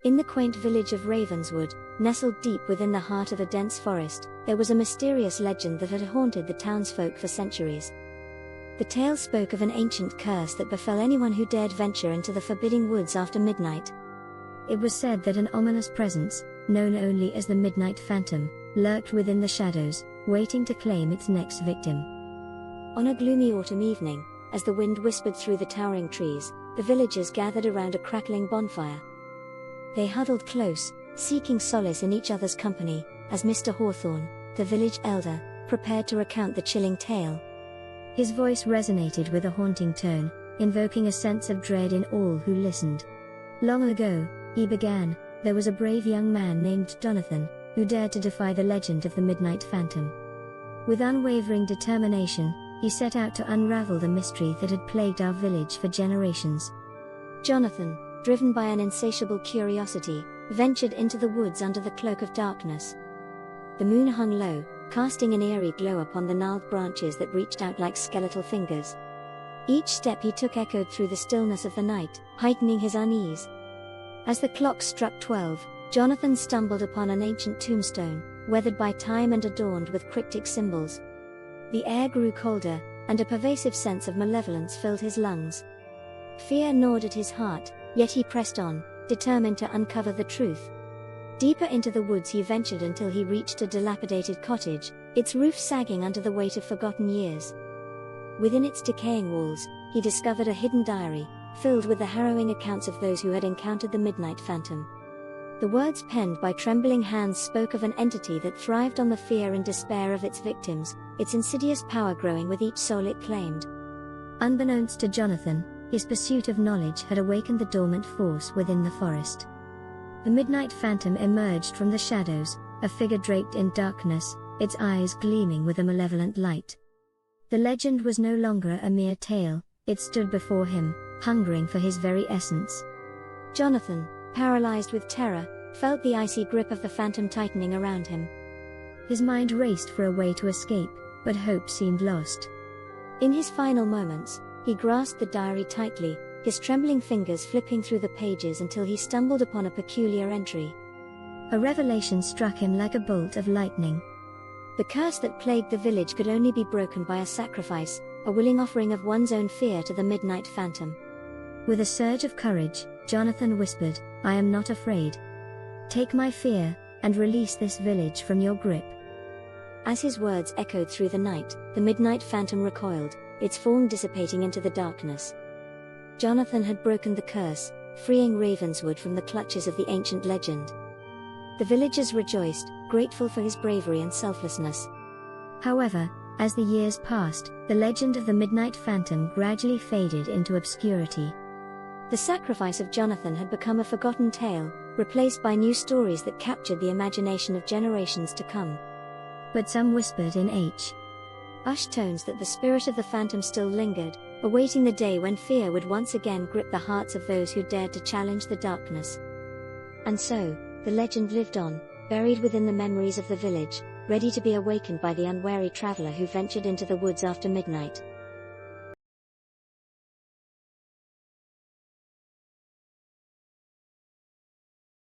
In the quaint village of Ravenswood, nestled deep within the heart of a dense forest, there was a mysterious legend that had haunted the townsfolk for centuries. The tale spoke of an ancient curse that befell anyone who dared venture into the forbidding woods after midnight. It was said that an ominous presence, known only as the Midnight Phantom, lurked within the shadows, waiting to claim its next victim. On a gloomy autumn evening, as the wind whispered through the towering trees, the villagers gathered around a crackling bonfire. They huddled close, seeking solace in each other's company, as Mr. Hawthorne, the village elder, prepared to recount the chilling tale. His voice resonated with a haunting tone, invoking a sense of dread in all who listened. Long ago, he began, there was a brave young man named Jonathan, who dared to defy the legend of the Midnight Phantom. With unwavering determination, he set out to unravel the mystery that had plagued our village for generations. Jonathan, driven by an insatiable curiosity, ventured into the woods under the cloak of darkness. The moon hung low, casting an eerie glow upon the gnarled branches that reached out like skeletal fingers. Each step he took echoed through the stillness of the night, heightening his unease. As the clock struck 12, Jonathan stumbled upon an ancient tombstone, weathered by time and adorned with cryptic symbols. The air grew colder, and a pervasive sense of malevolence filled his lungs. Fear gnawed at his heart, yet he pressed on, determined to uncover the truth. Deeper into the woods he ventured until he reached a dilapidated cottage, its roof sagging under the weight of forgotten years. Within its decaying walls, he discovered a hidden diary, filled with the harrowing accounts of those who had encountered the Midnight Phantom. The words penned by trembling hands spoke of an entity that thrived on the fear and despair of its victims, its insidious power growing with each soul it claimed. Unbeknownst to Jonathan, his pursuit of knowledge had awakened the dormant force within the forest. The Midnight Phantom emerged from the shadows, a figure draped in darkness, its eyes gleaming with a malevolent light. The legend was no longer a mere tale, it stood before him, hungering for his very essence. Jonathan, paralyzed with terror, felt the icy grip of the phantom tightening around him. His mind raced for a way to escape, but hope seemed lost. In his final moments, he grasped the diary tightly, his trembling fingers flipping through the pages until he stumbled upon a peculiar entry. A revelation struck him like a bolt of lightning. The curse that plagued the village could only be broken by a sacrifice, a willing offering of one's own fear to the Midnight Phantom. With a surge of courage, Jonathan whispered, "I am not afraid. Take my fear, and release this village from your grip." As his words echoed through the night, the Midnight Phantom recoiled, its form dissipating into the darkness. Jonathan had broken the curse, freeing Ravenswood from the clutches of the ancient legend. The villagers rejoiced, grateful for his bravery and selflessness. However, as the years passed, the legend of the Midnight Phantom gradually faded into obscurity. The sacrifice of Jonathan had become a forgotten tale, replaced by new stories that captured the imagination of generations to come. But some whispered in hushed tones that the spirit of the phantom still lingered, awaiting the day when fear would once again grip the hearts of those who dared to challenge the darkness. And so, the legend lived on, buried within the memories of the village, ready to be awakened by the unwary traveler who ventured into the woods after midnight.